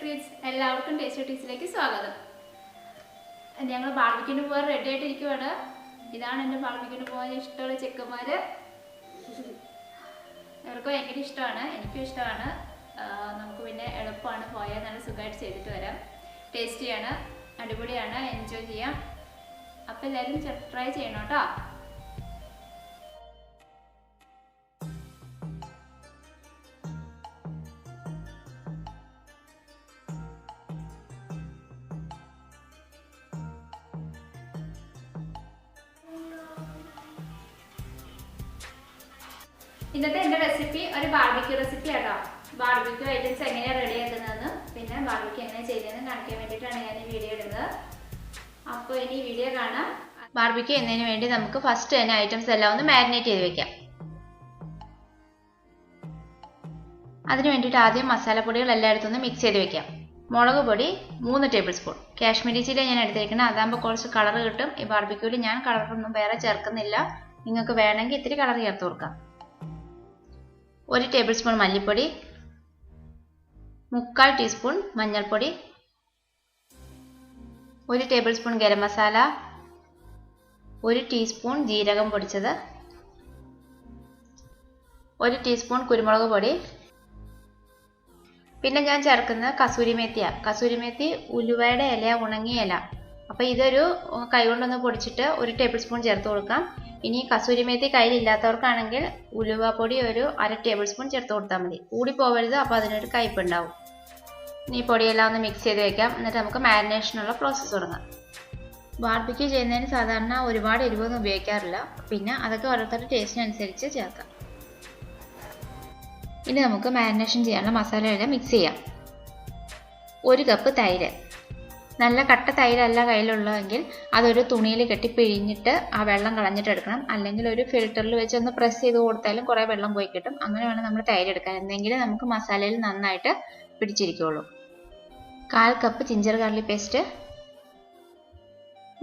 Treats എല്ലാവർക്കും tasty ട്രീറ്റ്സിലേക്ക് സ്വാഗതം. ഞങ്ങൾ ബാർബിക്യൂന് പോകാൻ റെഡി ആയിട്ടിരിക്കുവാണ്. ഇതാണ് എൻ്റെ ബാർബിക്യൂന് പോകാൻ ഇഷ്ടമുള്ള ചെക്കന്മാർ. ഇവർക്ക് ഭയങ്കര ഇഷ്ടമാണ്, എനിക്കും ഇഷ്ടമാണ്. നമുക്ക് പിന്നെ എളുപ്പമാണ്, പോയാൽ നല്ല സുഖമായിട്ട് ചെയ്തിട്ട് വരാം. ടേസ്റ്റിയാണ്, അടിപൊളിയാണ്, എൻജോയ് ചെയ്യാം. അപ്പോൾ എല്ലാവരും ട്രൈ ചെയ്യണം കേട്ടോ. ഇന്നത്തെ എൻ്റെ റെസിപ്പി ഒരു ബാർബിക്യൂ റെസിപ്പി ആട്ടോ. ബാർബിക്യൂ ഐറ്റംസ് എങ്ങനെയാണ് റെഡി ആക്കുന്നതെന്ന് പിന്നെ ബാർബിക്യൂ എങ്ങനെ ചെയ്തതെന്ന് കാണിക്കാൻ വേണ്ടിയിട്ടാണ് ഞാൻ ഈ വീഡിയോ ഇടുന്നത്. അപ്പോൾ ഇനി വീഡിയോ കാണാം. ബാർബിക്യൂ ചെയ്യുന്നതിന് വേണ്ടി നമുക്ക് ഫസ്റ്റ് തന്നെ ഐറ്റംസ് എല്ലാം ഒന്ന് മാരിനേറ്റ് ചെയ്ത് വെക്കാം. അതിന് വേണ്ടിയിട്ട് ആദ്യം മസാലപ്പൊടികൾ എല്ലായിടത്തും ഒന്ന് മിക്സ് ചെയ്ത് വെക്കാം. മുളക് പൊടി 3 ടേബിൾ സ്പൂൺ, കാശ്മീരി ചില്ലി ഞാൻ എടുത്തേക്കുന്നത്. അതാകുമ്പോൾ കുറച്ച് കളർ കിട്ടും. ഈ ബാർബിക്യൂവിൽ ഞാൻ കളറൊന്നും വേറെ ചേർക്കുന്നില്ല. നിങ്ങൾക്ക് വേണമെങ്കിൽ ഇത്തിരി കളർ ചേർത്ത് കൊടുക്കാം. 1 ടേബിൾ സ്പൂൺ മല്ലിപ്പൊടി, 3/4 ടീസ്പൂൺ മഞ്ഞൾപ്പൊടി, 1 table spoon garam masala, 1 teaspoon ജീരകം പൊടിച്ചത്, 1 ടീസ്പൂൺ കുരുമുളക് പൊടി. പിന്നെ ഞാൻ ചേർക്കുന്നത് കസൂരി മേത്തിയാണ്. കസൂരി മേത്തി ഉലുവയുടെ ഇല, ഉണങ്ങിയ ഇല. അപ്പോൾ ഇതൊരു കൈകൊണ്ടൊന്ന് പൊടിച്ചിട്ട് 1 ടേബിൾ സ്പൂൺ ചേർത്ത് കൊടുക്കാം. ഇനി കസൂരി മേത്തി കയ്യിലില്ലാത്തവർക്കാണെങ്കിൽ ഉലുവ പൊടി ഒരു 1/2 ടേബിൾ സ്പൂൺ ചേർത്ത് കൊടുത്താൽ മതി. കൂടി പോവരുത്, അപ്പോൾ അതിനൊരു കയ്പുണ്ടാവും. ഇനി പൊടിയെല്ലാം ഒന്ന് മിക്സ് ചെയ്ത് വെക്കാം. എന്നിട്ട് നമുക്ക് മാരിനേഷനുള്ള പ്രോസസ്സ് തുടങ്ങാം. ബാർബിക്യൂ ചെയ്യുന്നതിന് സാധാരണ ഒരുപാട് എരിവൊന്നും ഉപയോഗിക്കാറില്ല. പിന്നെ അതൊക്കെ ഓരോരുത്തരുടെ ടേസ്റ്റിനനുസരിച്ച് ചേർക്കാം. ഇനി നമുക്ക് മാരിനേഷൻ ചെയ്യാനുള്ള മസാലയെല്ലാം മിക്സ് ചെയ്യാം. 1 കപ്പ് തൈര്. നല്ല കട്ട തൈരല്ല കയ്യിലുള്ളതെങ്കിൽ അതൊരു തുണിയിൽ കെട്ടി പിഴിഞ്ഞിട്ട് ആ വെള്ളം കളഞ്ഞിട്ട് എടുക്കണം. അല്ലെങ്കിൽ ഒരു ഫിൽറ്ററിൽ വെച്ച് ഒന്ന് പ്രസ് ചെയ്ത് കൊടുത്താലും കുറേ വെള്ളം പോയി കിട്ടും. അങ്ങനെ വേണം നമ്മൾ തൈര് എടുക്കാൻ, എന്നെങ്കിലും നമുക്ക് മസാലയിൽ നന്നായിട്ട് പിടിച്ചിരിക്കുള്ളൂ. 1/4 cup ginger garlic paste,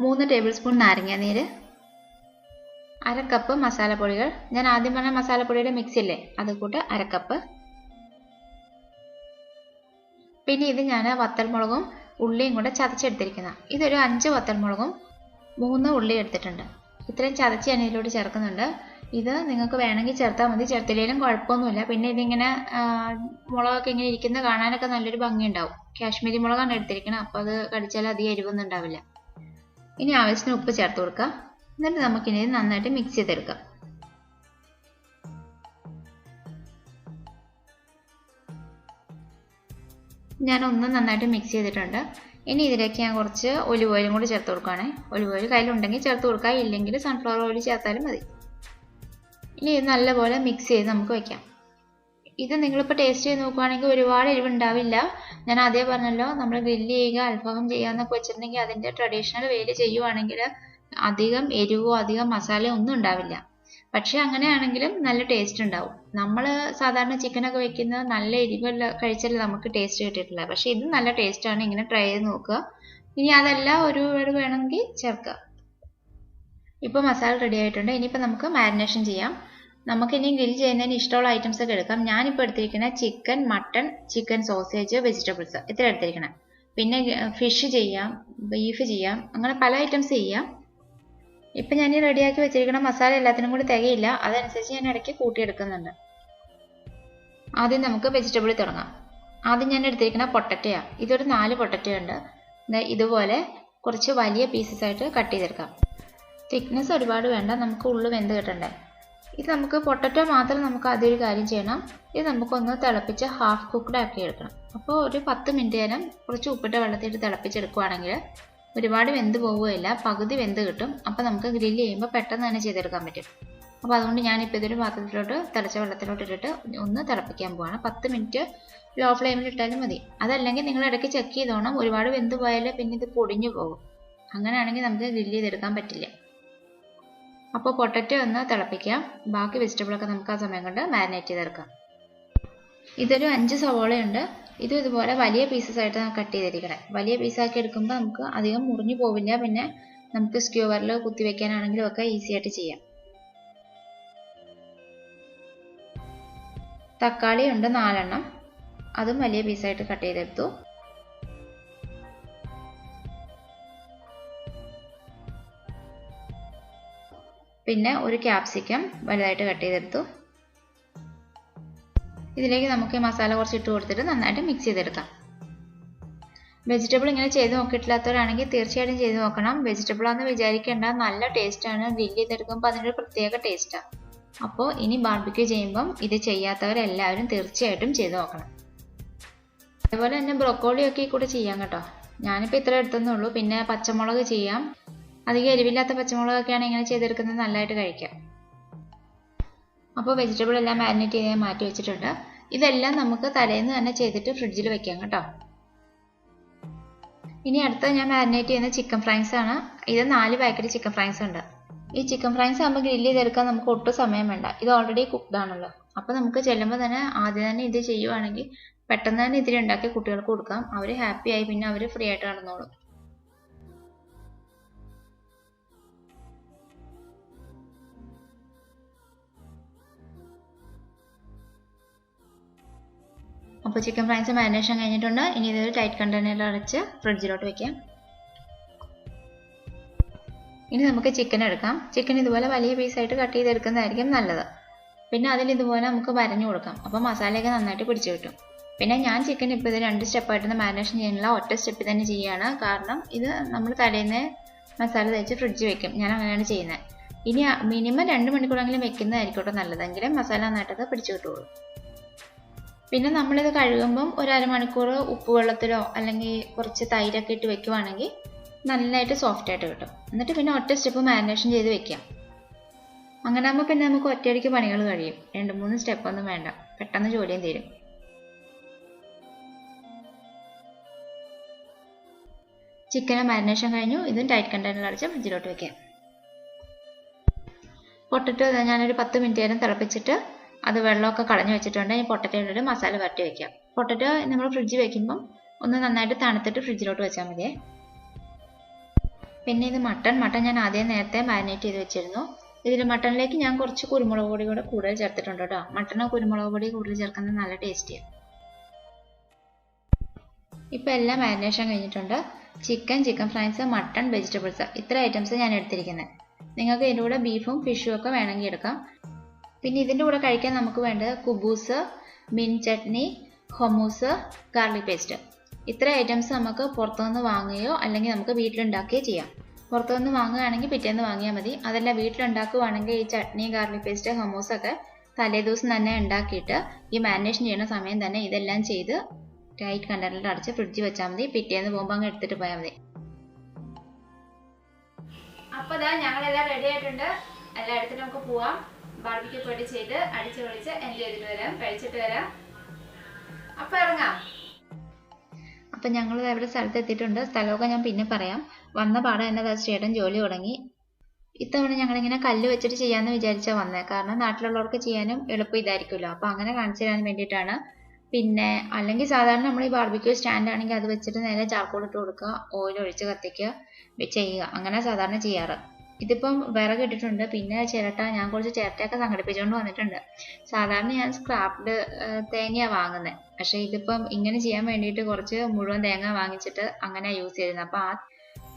3 tablespoon നാരങ്ങാനീര്, 1/2 കപ്പ് മസാലപ്പൊടികൾ. ഞാൻ ആദ്യം പറഞ്ഞ മസാലപ്പൊടിയുടെ മിക്സ് ഇല്ലേ, അത് കൂട്ട് 1/2 കപ്പ്. പിന്നെ ഇത് ഞാൻ വത്തൽമുളകും ഉള്ളിയും കൂടെ ചതച്ചെടുത്തിരിക്കുന്ന. ഇതൊരു 5 വത്തൽമുളകും 3 ഉള്ളി എടുത്തിട്ടുണ്ട്. ഇത്രയും ചതച്ച് ഞാൻ ഇതിലോട്ട് ചേർക്കുന്നുണ്ട്. ഇത് നിങ്ങൾക്ക് വേണമെങ്കിൽ ചേർത്താൽ മതി, ചേർത്തില്ലെങ്കിലും കുഴപ്പമൊന്നുമില്ല. പിന്നെ ഇതിങ്ങനെ മുളകൊക്കെ ഇങ്ങനെ ഇരിക്കുന്നത് കാണാനൊക്കെ നല്ലൊരു ഭംഗിയുണ്ടാവും. കാശ്മീരി മുളകാണ് എടുത്തിരിക്കുന്നത്, അപ്പോൾ അത് കടിച്ചാൽ അധികം എരിവൊന്നും ഉണ്ടാവില്ല. ഇനി ആവശ്യത്തിന് ഉപ്പ് ചേർത്ത് കൊടുക്കാം. എന്നിട്ട് നമുക്കിനി നന്നായിട്ട് മിക്സ് ചെയ്തെടുക്കാം. ഞാൻ ഒന്ന് നന്നായിട്ട് മിക്സ് ചെയ്തിട്ടുണ്ട്. ഇനി ഇതിലേക്ക് ഞാൻ കുറച്ച് ഒലിവ് ഓയിലും കൂടി ചേർത്ത് കൊടുക്കുകയാണേ. ഒലിവ് ഓയിൽ കയ്യിലുണ്ടെങ്കിൽ ചേർത്ത് കൊടുക്കുക, ഇല്ലെങ്കിൽ സൺഫ്ലവർ ഓയിൽ ചേർത്താലും മതി. ഇനി ഇത് നല്ലപോലെ മിക്സ് ചെയ്ത് നമുക്ക് വയ്ക്കാം. ഇത് നിങ്ങളിപ്പോൾ ടേസ്റ്റ് ചെയ്ത് നോക്കുകയാണെങ്കിൽ ഒരുപാട് എരിവുണ്ടാവില്ല. ഞാൻ ആദ്യം പറഞ്ഞല്ലോ, നമ്മൾ ഗ്രില്ല് ചെയ്യുക, അൽഫാം ചെയ്യാന്നൊക്കെ വെച്ചിട്ടുണ്ടെങ്കിൽ അതിൻ്റെ ട്രഡീഷണൽ വേയിൽ ചെയ്യുവാണെങ്കിൽ അധികം എരിവോ അധികം മസാലയോ ഒന്നും ഉണ്ടാവില്ല. പക്ഷെ അങ്ങനെയാണെങ്കിലും നല്ല ടേസ്റ്റ് ഉണ്ടാവും. നമ്മൾ സാധാരണ ചിക്കനൊക്കെ വെക്കുന്നത് നല്ല എരിവല്ല കഴിച്ചാലേ നമുക്ക് ടേസ്റ്റ് കിട്ടിയിട്ടില്ല. പക്ഷെ ഇത് നല്ല ടേസ്റ്റാണ്, ഇങ്ങനെ ട്രൈ ചെയ്ത് നോക്കുക. ഇനി അതല്ല ഒരു വേണമെങ്കിൽ ചേർക്കുക. ഇപ്പോൾ മസാല റെഡി ആയിട്ടുണ്ട്. ഇനിയിപ്പോൾ നമുക്ക് മാരിനേഷൻ ചെയ്യാം. നമുക്കിനി ഗ്രിൽ ചെയ്യുന്നതിന് ഇഷ്ടമുള്ള ഐറ്റംസ് ഒക്കെ എടുക്കാം. ഞാനിപ്പോൾ എടുത്തിരിക്കുന്ന chicken, mutton, chicken sausage, vegetables ഇത്ര എടുത്തിരിക്കണം. പിന്നെ ഫിഷ് ചെയ്യാം, ബീഫ് ചെയ്യാം, അങ്ങനെ പല ഐറ്റംസ് ചെയ്യാം. ഇപ്പം ഞാൻ ഈ റെഡിയാക്കി വെച്ചിരിക്കുന്ന മസാല എല്ലാത്തിനും കൂടി തികയില്ല, അതനുസരിച്ച് ഞാൻ ഇടയ്ക്ക് കൂട്ടിയെടുക്കുന്നുണ്ട്. ആദ്യം നമുക്ക് വെജിറ്റബിൾ തുടങ്ങാം. ആദ്യം ഞാൻ എടുത്തിരിക്കുന്ന പൊട്ടറ്റയാണ്. ഇതൊരു 4 പൊട്ടറ്റോ ഉണ്ട്. ഇതുപോലെ കുറച്ച് വലിയ പീസസ് ആയിട്ട് കട്ട് ചെയ്തെടുക്കാം. തിക്നെസ് ഒരുപാട് വേണ്ട, നമുക്ക് ഉള്ളു വെന്ത് കിട്ടണ്ടേ. ഇത് നമുക്ക് പൊട്ടറ്റോ മാത്രം നമുക്ക് ആദ്യം ഒരു കാര്യം ചെയ്യണം. ഇത് നമുക്കൊന്ന് തിളപ്പിച്ച് ഹാഫ് കുക്ക്ഡ് ആക്കി എടുക്കണം. അപ്പോൾ ഒരു 10 മിനിറ്റ് നേരം കുറച്ച് ഉപ്പിട്ട വെള്ളത്തിട്ട് തിളപ്പിച്ചെടുക്കുകയാണെങ്കിൽ ഒരുപാട് വെന്ത് പോവുകയില്ല, പകുതി വെന്ത് കിട്ടും. അപ്പോൾ നമുക്ക് ഗ്രില്ല് ചെയ്യുമ്പോൾ പെട്ടെന്ന് തന്നെ ചെയ്തെടുക്കാൻ പറ്റും. അപ്പോൾ അതുകൊണ്ട് ഞാനിപ്പോൾ ഇതൊരു പാത്രത്തിലോട്ട് തിളച്ച വെള്ളത്തിലോട്ട് ഇട്ടിട്ട് ഒന്ന് തിളപ്പിക്കാൻ പോവാണ്. 10 മിനിറ്റ് ലോ ഫ്ലെയിമിൽ ഇട്ടാലും മതി. അതല്ലെങ്കിൽ നിങ്ങൾ ഇടയ്ക്ക് ചെക്ക് ചെയ്തോണം, ഒരുപാട് വെന്ത് പോയാൽ പിന്നെ ഇത് പൊടിഞ്ഞു പോകും. അങ്ങനെയാണെങ്കിൽ നമുക്ക് ഗ്രില്ല് ചെയ്തെടുക്കാൻ പറ്റില്ല. അപ്പോൾ പൊട്ടറ്റോ ഒന്ന് തിളപ്പിക്കാം. ബാക്കി വെജിറ്റബിളൊക്കെ നമുക്ക് ആ സമയം കൊണ്ട് മാരിനേറ്റ് ചെയ്തെടുക്കാം. ഇതൊരു 5 സവോളയുണ്ട്. ഇതുപോലെ വലിയ പീസസ് ആയിട്ട് കട്ട് ചെയ്തിരിക്കണം. വലിയ പീസാക്കി എടുക്കുമ്പോൾ നമുക്ക് അധികം മുറിഞ്ഞു പോവില്ല. പിന്നെ നമുക്ക് സ്ക്യൂവറിൽ കുത്തി വെക്കാനാണെങ്കിലും ഒക്കെ ഈസി ആയിട്ട് ചെയ്യാം. തക്കാളി ഉണ്ട് 4 എണ്ണം, അതും വലിയ പീസായിട്ട് കട്ട് ചെയ്തെടുത്തു. പിന്നെ ഒരു ക്യാപ്സിക്കം വലുതായിട്ട് കട്ട് ചെയ്തെടുത്തു. ഇതിലേക്ക് നമുക്ക് ഈ മസാല കുറച്ച് ഇട്ട് കൊടുത്തിട്ട് നന്നായിട്ട് മിക്സ് ചെയ്തെടുക്കാം. വെജിറ്റബിൾ ഇങ്ങനെ ചെയ്ത് നോക്കിയിട്ടില്ലാത്തവരാണെങ്കിൽ തീർച്ചയായിട്ടും ചെയ്ത് നോക്കണം. വെജിറ്റബിൾ ആണെന്ന് വിചാരിക്കേണ്ട, നല്ല ടേസ്റ്റാണ്. ഗ്രില്ല് ചെയ്തെടുക്കുമ്പോൾ അതിനൊരു പ്രത്യേക ടേസ്റ്റാണ്. അപ്പോൾ ഇനി ബാർബിക്യൂ ചെയ്യുമ്പം ഇത് ചെയ്യാത്തവരെല്ലാവരും തീർച്ചയായിട്ടും ചെയ്ത് നോക്കണം. അതുപോലെ തന്നെ ബ്രൊക്കോളിയൊക്കെ കൂടെ ചെയ്യാം കേട്ടോ. ഞാനിപ്പോൾ ഇത്ര എടുത്തേ ഉള്ളൂ. പിന്നെ പച്ചമുളക് ചെയ്യാം. അധികം എരിവില്ലാത്ത പച്ചമുളകൊക്കെയാണ് ഇങ്ങനെ ചെയ്തെടുക്കുന്നത്, നല്ലതായിട്ട് കഴിക്കാം. അപ്പോൾ വെജിറ്റബിൾ എല്ലാം മാരിനേറ്റ് ചെയ്യാൻ മാറ്റി വെച്ചിട്ടുണ്ട്. ഇതെല്ലാം നമുക്ക് തലേന്ന് തന്നെ ചെയ്തിട്ട് ഫ്രിഡ്ജിൽ വെക്കാം കേട്ടോ. ഇനി അടുത്ത ഞാൻ മാരിനേറ്റ് ചെയ്യുന്ന ചിക്കൻ ഫ്രൈസ് ആണ്. ഇത് 4 പാക്കറ്റ് ചിക്കൻ ഫ്രൈസ് ഉണ്ട്. ഈ ചിക്കൻ ഫ്രൈസ് ആകുമ്പോൾ ഗ്രില്ല് ചെയ്തെടുക്കാൻ നമുക്ക് ഒട്ടും സമയം വേണ്ട. ഇത് ഓൾറെഡി കുക്ക്ഡ് ആണല്ലോ. അപ്പോൾ നമുക്ക് ചെല്ലുമ്പോൾ തന്നെ ആദ്യം തന്നെ ഇത് ചെയ്യുവാണെങ്കിൽ പെട്ടെന്ന് തന്നെ ഇതിൽ ഉണ്ടാക്കി കുട്ടികൾക്ക് കൊടുക്കാം. അവർ ഹാപ്പി ആയി പിന്നെ അവർ ഫ്രീ ആയിട്ട് നടന്നോളും. അപ്പോൾ ചിക്കൻ ഫ്രൈസ് മാരിനേഷൻ കഴിഞ്ഞിട്ടുണ്ട്. ഇനി ഇതൊരു ടൈറ്റ് കണ്ടെയ്നറിൽ അടച്ച് ഫ്രിഡ്ജിലോട്ട് വെക്കാം. ഇനി നമുക്ക് ചിക്കൻ എടുക്കാം. ചിക്കൻ ഇതുപോലെ വലിയ പീസായിട്ട് കട്ട് ചെയ്തെടുക്കുന്നതായിരിക്കും നല്ലത്. പിന്നെ അതിൽ ഇതുപോലെ നമുക്ക് വരഞ്ഞു കൊടുക്കാം. അപ്പോൾ മസാലയൊക്കെ നന്നായിട്ട് പിടിച്ചു കിട്ടും. പിന്നെ ഞാൻ ചിക്കൻ ഇപ്പോൾ ഇത് 2 സ്റ്റെപ്പായിട്ട് മാരിനേഷൻ ചെയ്യാനുള്ള ഒറ്റ സ്റ്റെപ്പിൽ തന്നെ ചെയ്യുകയാണ്. കാരണം ഇത് നമ്മൾ തലേന്ന് മസാല തേച്ച് ഫ്രിഡ്ജിൽ വെക്കും. ഞാൻ അങ്ങനെയാണ് ചെയ്യുന്നത്. ഇനി മിനിമം 2 മണിക്കൂറെങ്കിലും വെക്കുന്നതായിരിക്കട്ടെ നല്ലതെങ്കിലും മസാല നന്നായിട്ടൊക്കെ പിടിച്ചു കിട്ടുള്ളൂ. പിന്നെ നമ്മളിത് കഴുകുമ്പം ഒരു അരമണിക്കൂർ ഉപ്പ് വെള്ളത്തിലോ അല്ലെങ്കിൽ കുറച്ച് തൈരൊക്കെ ഇട്ട് വെക്കുവാണെങ്കിൽ നല്ലതായിട്ട് സോഫ്റ്റ് ആയിട്ട് കിട്ടും. എന്നിട്ട് പിന്നെ ഒറ്റ സ്റ്റെപ്പ് മാരിനേഷൻ ചെയ്ത് വെക്കാം. അങ്ങനെ ആകുമ്പോൾ പിന്നെ നമുക്ക് ഒറ്റയടിക്ക് പണികൾ കഴിയും. 2-3 സ്റ്റെപ്പൊന്നും വേണ്ട, പെട്ടെന്ന് ജോലിയും തീരും. ചിക്കന് മാരിനേഷൻ കഴിഞ്ഞു. ഇതും ടൈറ്റ് കണ്ടെയ്നറിൽ അടച്ച് ഫ്രിഡ്ജിലോട്ട് വെക്കാം. പൊട്ടറ്റോ ഞാനൊരു 10 മിനിറ്റ് നേരം തിളപ്പിച്ചിട്ട് അത് വെള്ളമൊക്കെ കളഞ്ഞു വെച്ചിട്ടുണ്ട്. ഈ പൊട്ടറ്റോയിലൊരു മസാല വരട്ടി വെക്കാം. പൊട്ടറ്റോ നമ്മൾ ഫ്രിഡ്ജിൽ വെക്കുമ്പം ഒന്ന് നന്നായിട്ട് തണുത്തിട്ട് ഫ്രിഡ്ജിലോട്ട് വെച്ചാൽ മതിയേ. പിന്നെ ഇത് മട്ടൺ ഞാൻ ആദ്യം നേരത്തെ മാരിനേറ്റ് ചെയ്ത് വെച്ചിരുന്നു. ഇതിൽ മട്ടണിലേക്ക് ഞാൻ കുറച്ച് കുരുമുളക് പൊടി കൂടെ കൂടുതൽ ചേർത്തിട്ടുണ്ട് കേട്ടോ. മട്ടണോ കുരുമുളക് പൊടി കൂടുതൽ ചേർക്കുന്നത് നല്ല ടേസ്റ്റിയാണ്. ഇപ്പം എല്ലാം മാരിനേഷൻ കഴിഞ്ഞിട്ടുണ്ട്. ചിക്കൻ ഫ്രൈസ്, മട്ടൺ, വെജിറ്റബിൾസ്, ഇത്ര ഐറ്റംസ് ഞാൻ എടുത്തിരിക്കുന്നത്. നിങ്ങൾക്ക് ഇതിൻ്റെ കൂടെ ബീഫും ഫിഷും ഒക്കെ വേണമെങ്കിൽ എടുക്കാം. പിന്നെ ഇതിൻ്റെ കൂടെ കഴിക്കാൻ നമുക്ക് വേണ്ടത് കുബൂസ്, മിൻ ചട്നി, ഹൊമൂസ്, ഗാർലിക് പേസ്റ്റ്. ഇത്ര ഐറ്റംസ് നമുക്ക് പുറത്തുനിന്ന് വാങ്ങുകയോ അല്ലെങ്കിൽ നമുക്ക് വീട്ടിലുണ്ടാക്കുകയോ ചെയ്യാം. പുറത്തുനിന്ന് വാങ്ങുകയാണെങ്കിൽ പിറ്റേന്ന് വാങ്ങിയാൽ മതി. അതല്ല വീട്ടിലുണ്ടാക്കുകയാണെങ്കിൽ ഈ ചട്നി, ഗാർലിക് പേസ്റ്റ്, ഹൊമൂസൊക്കെ തലേദിവസം തന്നെ ഉണ്ടാക്കിയിട്ട് ഈ മാരിനേഷൻ ചെയ്യുന്ന സമയം തന്നെ ഇതെല്ലാം ചെയ്ത് ടൈറ്റ് കണ്ടെയ്നറിൽ അടച്ച് ഫ്രിഡ്ജിൽ വെച്ചാൽ മതി. പിറ്റേന്ന് പോകുമ്പോൾ അങ്ങ് എടുത്തിട്ട് പോയാൽ മതി. അപ്പോൾ ഇതാ ഞങ്ങളെല്ലാം റെഡി ആയിട്ടുണ്ട്. എല്ലാം എടുത്തിട്ട് നമുക്ക് പോവാം. ബാർബിക്യൂ പോയിട്ട് ചെയ്ത് അടിച്ച് പൊളിച്ച് എൻജോയ് ചെയ്തിട്ട് വരാം, കഴിച്ചിട്ട് വരാം. അപ്പോൾ ഇറങ്ങാം. അപ്പം ഞങ്ങൾ ഇവിടെ സ്ഥലത്ത് എത്തിയിട്ടുണ്ട്. സ്ഥലമൊക്കെ ഞാൻ പിന്നെ പറയാം. വന്ന പാടെ തന്നെ ചേട്ടൻ ജോലി തുടങ്ങി. ഇത്തവണ ഞങ്ങളിങ്ങനെ കല്ല് വെച്ചിട്ട് ചെയ്യാമെന്ന് വിചാരിച്ചാൽ വന്നത്. കാരണം നാട്ടിലുള്ളവർക്ക് ചെയ്യാനും എളുപ്പം ഇതായിരിക്കുമല്ലോ. അപ്പോൾ അങ്ങനെ കാണിച്ചു തരാൻ വേണ്ടിയിട്ടാണ്. പിന്നെ അല്ലെങ്കിൽ സാധാരണ നമ്മൾ ഈ ബാർബിക്യൂ സ്റ്റാൻഡ് ആണെങ്കിൽ അത് വെച്ചിട്ട് നേരെ ചാർക്കോൾ ഇട്ട് കൊടുക്കുക, ഓയിൽ ഒഴിച്ച് കത്തിക്കുക, ചെയ്യുക. അങ്ങനെ സാധാരണ ചെയ്യാറ്. ഇതിപ്പം വിറക് ഇട്ടിട്ടുണ്ട്. പിന്നെ ചിരട്ട, ഞാൻ കുറച്ച് ചിരട്ടയൊക്കെ സംഘടിപ്പിച്ചുകൊണ്ട് വന്നിട്ടുണ്ട്. സാധാരണ ഞാൻ സ്ക്രാപ്ഡ് തേങ്ങയാണ് വാങ്ങുന്നത്. പക്ഷേ ഇതിപ്പം ഇങ്ങനെ ചെയ്യാൻ വേണ്ടിയിട്ട് കുറച്ച് മുഴുവൻ തേങ്ങ വാങ്ങിച്ചിട്ട് അങ്ങനെ യൂസ് ചെയ്തിരുന്നത്. അപ്പോൾ ആ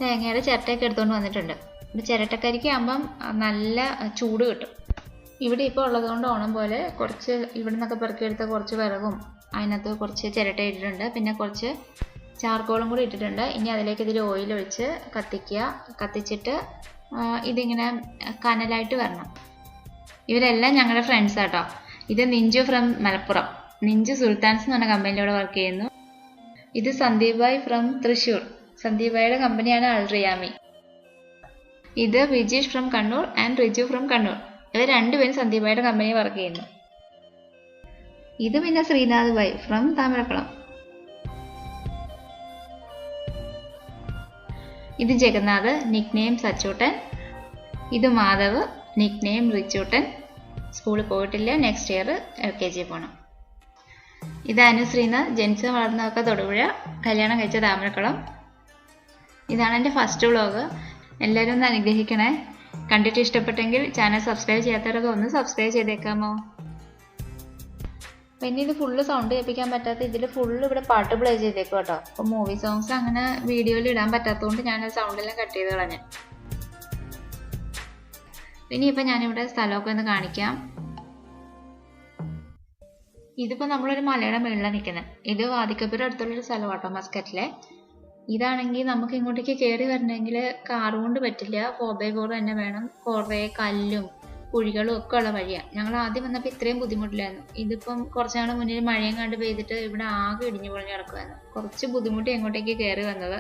തേങ്ങയുടെ ചിരട്ടയൊക്കെ എടുത്തുകൊണ്ട് വന്നിട്ടുണ്ട്. ഇപ്പോൾ ചിരട്ടക്കരിക്ക് ആകുമ്പം നല്ല ചൂട് കിട്ടും. ഇവിടെ ഇപ്പോൾ ഉള്ളതുകൊണ്ട് ഓണം പോലെ കുറച്ച് ഇവിടെ നിന്നൊക്കെ പെറുക്കിയെടുത്ത കുറച്ച് വിറകും അതിനകത്ത് കുറച്ച് ചിരട്ട ഇട്ടിട്ടുണ്ട്. പിന്നെ കുറച്ച് ചാർക്കോളും കൂടി ഇട്ടിട്ടുണ്ട്. ഇനി അതിലേക്ക് ഇതിൽ ഓയിൽ ഒഴിച്ച് കത്തിക്കുക. കത്തിച്ചിട്ട് ഇതിങ്ങനെ കനലായിട്ട് വരണം. ഇവരെല്ലാം ഞങ്ങളുടെ ഫ്രണ്ട്സ് ആട്ടോ. ഇത് നിഞ്ചു ഫ്രം മലപ്പുറം, നിഞ്ചു സുൽത്താൻസ് എന്ന് പറഞ്ഞ കമ്പനിയിലൂടെ വർക്ക് ചെയ്യുന്നു. ഇത് സന്ദീപ് ഭായ് ഫ്രം തൃശ്ശൂർ, സന്ദീപ് ഭായിയുടെ കമ്പനിയാണ് അൾറിയാമി. ഇത് Vijeesh from Kannur and Riju from Kannur. ഇവർ രണ്ടുപേരും സന്ദീപ് ഭായിയുടെ കമ്പനിയിൽ വർക്ക് ചെയ്യുന്നു. ഇത് പിന്നെ ശ്രീനാഥ് ഭായ് ഫ്രം താമരക്കുളം. ഇത് ജഗന്നാഥ്, നിക് നെയിം സച്ചൂട്ടൻ. ഇത് മാധവ്, നിക് നെയിം റിച്ചൂട്ടൻ. സ്കൂളിൽ പോയിട്ടില്ല, നെക്സ്റ്റ് ഇയർ LKG പോകണം. ഇത് അനു ശ്രീനാഥ്, ജനിച്ച് വളർന്നതൊക്കെ തൊടുപുഴ, കല്യാണം കഴിച്ച താമരക്കുളം. ഇതാണ് എൻ്റെ ഫസ്റ്റ് വ്ളോഗ്. എല്ലാവരും ഒന്ന് അനുഗ്രഹിക്കണേ. കണ്ടിട്ട് ഇഷ്ടപ്പെട്ടെങ്കിൽ ചാനൽ സബ്സ്ക്രൈബ് ചെയ്യാത്തവരൊക്കെ ഒന്ന് സബ്സ്ക്രൈബ് ചെയ്തേക്കാമോ? പിന്നെ ഇത് ഫുള്ള് സൗണ്ട് കേൾപ്പിക്കാൻ പറ്റാത്ത ഇതിൽ ഫുള്ള് ഇവിടെ പാട്ട് പ്ലേ ചെയ്തേക്കും കേട്ടോ. അപ്പോൾ മൂവി സോങ്സ് അങ്ങനെ വീഡിയോയിൽ ഇടാൻ പറ്റാത്തതുകൊണ്ട് ഞാൻ സൗണ്ടെല്ലാം കട്ട് ചെയ്ത് കളഞ്ഞു. ഇനിയിപ്പോൾ ഞാനിവിടെ സ്ഥലമൊക്കെ ഒന്ന് കാണിക്കാം. ഇതിപ്പോൾ നമ്മളൊരു മലയുടെ മുകളിലാണ് നിൽക്കുന്നത്. ഇത് വാദിക്കപ്പുറം അടുത്തുള്ളൊരു സ്ഥലം കേട്ടോ, മസ്കറ്റിലെ. ഇതാണെങ്കിൽ നമുക്ക് ഇങ്ങോട്ടേക്ക് കയറി വരണമെങ്കിൽ കാർ കൊണ്ട് പറ്റില്ല, 4x4 തന്നെ വേണം. കുറേ കല്ലും കുഴികളും ഒക്കെ ഉള്ള വഴിയാണ്. ഞങ്ങൾ ആദ്യം വന്നപ്പോൾ ഇത്രയും ബുദ്ധിമുട്ടില്ലായിരുന്നു. ഇതിപ്പം കുറച്ച് നാൾ മുന്നിൽ മഴയും കണ്ട് പെയ്തിട്ട് ഇവിടെ ആകെ ഇടിഞ്ഞു പൊളിഞ്ഞ് കിടക്കുമായിരുന്നു. കുറച്ച് ബുദ്ധിമുട്ടി എങ്ങോട്ടേക്ക് കയറി വന്നത്.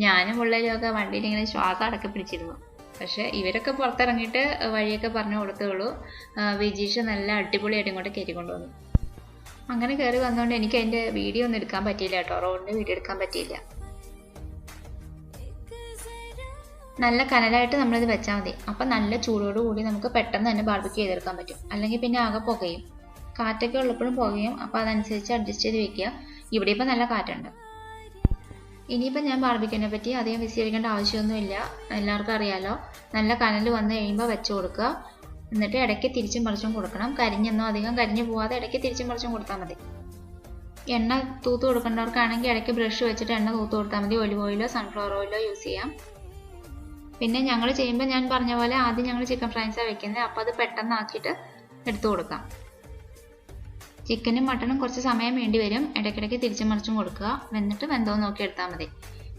ഞാനും പിള്ളേരുമൊക്കെ വണ്ടിയിൽ ഇങ്ങനെ ശ്വാസം അടക്കി പിടിച്ചിരുന്നു. പക്ഷേ ഇവരൊക്കെ പുറത്തിറങ്ങിയിട്ട് വഴിയൊക്കെ പറഞ്ഞു കൊടുത്തുള്ളൂ. വിജീഷ് നല്ല അടിപൊളിയായിട്ട് ഇങ്ങോട്ട് കയറ്റി കൊണ്ടുവന്നു. അങ്ങനെ കയറി വന്നതുകൊണ്ട് എനിക്ക് അതിൻ്റെ വീഡിയോ ഒന്നും എടുക്കാൻ പറ്റിയില്ല കേട്ടോ, റോഡിൻ്റെ വീഡിയോ എടുക്കാൻ പറ്റിയില്ല. നല്ല കനലായിട്ട് നമ്മളിത് വെച്ചാൽ മതി. അപ്പം നല്ല ചൂടോടുകൂടി നമുക്ക് പെട്ടെന്ന് തന്നെ ബാർബിക്യൂ ചെയ്തെടുക്കാൻ പറ്റും. അല്ലെങ്കിൽ പിന്നെ ആകെ പുകയും, കാറ്റൊക്കെ ഉള്ളപ്പോഴും പുകയും. അപ്പോൾ അതനുസരിച്ച് അഡ്ജസ്റ്റ് ചെയ്ത് വെക്കുക. ഇവിടെ ഇപ്പം നല്ല കാറ്റുണ്ട്. ഇനിയിപ്പം ഞാൻ ബാർബിക്യൂവിനെ പറ്റി അധികം വിശദീകരിക്കേണ്ട ആവശ്യമൊന്നുമില്ല, എല്ലാവർക്കും അറിയാമല്ലോ. നല്ല കനൽ വന്ന് കഴിയുമ്പോൾ വെച്ച് കൊടുക്കുക. എന്നിട്ട് ഇടയ്ക്ക് തിരിച്ചും മറിച്ചും കൊടുക്കണം. കരിഞ്ഞൊന്നും അധികം കരിഞ്ഞു പോവാതെ ഇടയ്ക്ക് തിരിച്ചും മറിച്ചും കൊടുത്താൽ മതി. എണ്ണ തൂത്ത് കൊടുക്കേണ്ടവർക്കാണെങ്കിൽ ഇടയ്ക്ക് ബ്രഷ് വെച്ചിട്ട് എണ്ണ തൂത്ത് കൊടുത്താൽ മതി. ഒലിവ് ഓയിലോ സൺഫ്ലവർ ഓയിലോ യൂസ് ചെയ്യാം. പിന്നെ ഞങ്ങൾ ചെയ്യുമ്പോൾ ഞാൻ പറഞ്ഞ പോലെ ആദ്യം ഞങ്ങൾ ചിക്കൻ ഫ്രൈസാണ് വെക്കുന്നത്. അപ്പോൾ അത് പെട്ടെന്ന് ആക്കിയിട്ട് എടുത്തു കൊടുക്കാം. ചിക്കനും മട്ടനും കുറച്ച് സമയം വേണ്ടി വരും. ഇടയ്ക്കിടയ്ക്ക് തിരിച്ചും മറിച്ചും കൊടുക്കുക. എന്നിട്ട് വെന്തോന്ന് നോക്കി എടുത്താൽ മതി.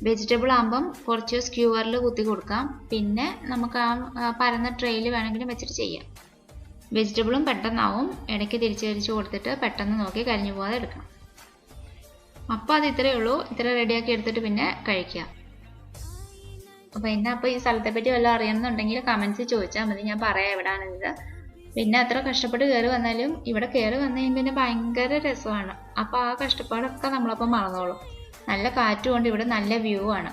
വെജിറ്റബിൾ ആകുമ്പം കുറച്ച് സ്ക്യൂവറിൽ കുത്തി കൊടുക്കാം. പിന്നെ നമുക്ക് ആ പരന്ന ട്രെയിൽ വേണമെങ്കിലും വെച്ചിട്ട് ചെയ്യാം. വെജിറ്റബിളും പെട്ടെന്നാവും. ഇടയ്ക്ക് തിരിച്ച് കൊടുത്തിട്ട് പെട്ടെന്ന് നോക്കി കരിഞ്ഞു പോകാതെ എടുക്കണം. അപ്പോൾ അത് ഇത്രയേ ഉള്ളൂ. ഇത്ര റെഡിയാക്കി എടുത്തിട്ട് പിന്നെ കഴിക്കുക. അപ്പോൾ ഈ സ്ഥലത്തെ പറ്റി വല്ലതും അറിയണമെന്നുണ്ടെങ്കിൽ കമൻസ് ചോദിച്ചാൽ മതി, ഞാൻ പറയാം എവിടെയാണിത്. പിന്നെ അത്ര കഷ്ടപ്പെട്ട് കയറി വന്നാലും ഇവിടെ കയറി വന്നു കഴിയുമ്പോൾ പിന്നെ ഭയങ്കര രസമാണ്. അപ്പോൾ ആ കഷ്ടപ്പാടൊക്കെ നമ്മളപ്പം മറന്നോളും. നല്ല കാറ്റും കൊണ്ട് ഇവിടെ നല്ല വ്യൂ ആണ്.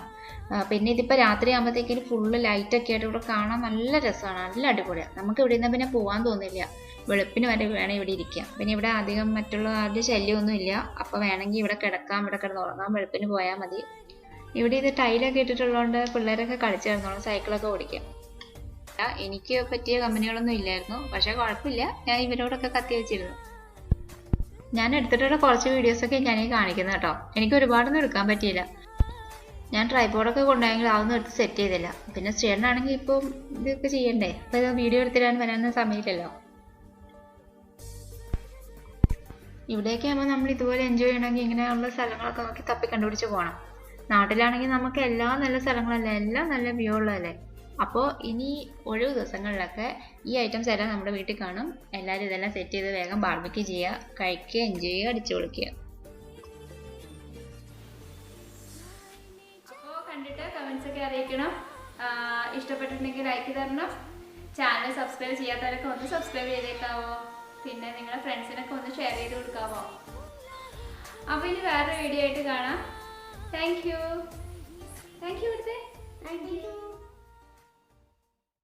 പിന്നെ ഇതിപ്പോൾ രാത്രി ആകുമ്പോഴത്തേക്കും ഫുള്ള് ലൈറ്റൊക്കെ ആയിട്ട് ഇവിടെ കാണാൻ നല്ല രസമാണ്, നല്ല അടിപൊളിയാണ്. നമുക്ക് ഇവിടെ നിന്ന് പിന്നെ പോകാൻ തോന്നില്ല. വെളുപ്പിന് വരെ വേണം ഇവിടെ ഇരിക്കാം. പിന്നെ ഇവിടെ അധികം മറ്റുള്ള ആരുടെ ശല്യമൊന്നും ഇല്ല. അപ്പോൾ വേണമെങ്കിൽ ഇവിടെ കിടക്കാം, ഇവിടെ കിടന്ന് ഉറങ്ങാം, വെളുപ്പിന് പോയാൽ മതി. ഇവിടെ ഇത് ടൈലൊക്കെ ഇട്ടിട്ടുള്ളതുകൊണ്ട് പിള്ളേരൊക്കെ കളിച്ചിരുന്നോളും, സൈക്കിളൊക്കെ ഓടിക്കാം. എനിക്ക് പറ്റിയ കമ്പനികളൊന്നും ഇല്ലായിരുന്നു, പക്ഷേ കുഴപ്പമില്ല, ഞാൻ ഇവരോടൊക്കെ കത്തി വെച്ചിരുന്നു. ഞാൻ എടുത്തിട്ടുള്ള കുറച്ച് വീഡിയോസൊക്കെ ഞാൻ കാണിക്കുന്നത് കേട്ടോ. എനിക്ക് ഒരുപാടൊന്നും എടുക്കാൻ പറ്റിയില്ല. ഞാൻ ട്രൈപോഡൊക്കെ കൊണ്ടുപോയെങ്കിൽ അതൊന്നും എടുത്ത് സെറ്റ് ചെയ്തില്ല. പിന്നെ ചേട്ടനാണെങ്കിൽ ഇപ്പം ഇതൊക്കെ ചെയ്യണ്ടേ, അപ്പോൾ ഇത് വീഡിയോ എടുത്തിടാൻ വരാനൊന്നും സമയമില്ലല്ലോ. ഇവിടെയൊക്കെ ആകുമ്പോൾ നമ്മൾ ഇതുപോലെ എൻജോയ് ചെയ്യണമെങ്കിൽ ഇങ്ങനെയുള്ള സ്ഥലങ്ങളൊക്കെ നോക്കി തപ്പി കണ്ടുപിടിച്ച് പോകണം. നാട്ടിലാണെങ്കിൽ നമുക്ക് എല്ലാ നല്ല സ്ഥലങ്ങളല്ലേ, എല്ലാം നല്ല വ്യൂ ഉള്ളതല്ലേ. അപ്പോൾ ഇനി ഒഴിവ് ദിവസങ്ങളിലൊക്കെ ഈ ഐറ്റംസ് എല്ലാം നമ്മുടെ വീട്ടിൽ കാണും. എല്ലാവരും ഇതെല്ലാം സെറ്റ് ചെയ്ത് വേഗം ബാർബിക്യൂ ചെയ്യുക, കഴിക്കുക, എൻജോയ് ചെയ്യുക, അടിച്ചു പൊളിക്കുക. അപ്പോൾ കണ്ടിട്ട് കമൻസൊക്കെ അറിയിക്കണം. ഇഷ്ടപ്പെട്ടിട്ടുണ്ടെങ്കിൽ ലൈക്ക് തരണം. ചാനൽ സബ്സ്ക്രൈബ് ചെയ്യാത്തവരൊക്കെ ഒന്ന് സബ്സ്ക്രൈബ് ചെയ്തേക്കാവോ. പിന്നെ നിങ്ങളുടെ ഫ്രണ്ട്സിനൊക്കെ ഒന്ന് ഷെയർ ചെയ്ത് കൊടുക്കാവോ. അപ്പോൾ ഇനി വേറൊരു വീഡിയോ ആയിട്ട് കാണാം. Thank you. Thank you.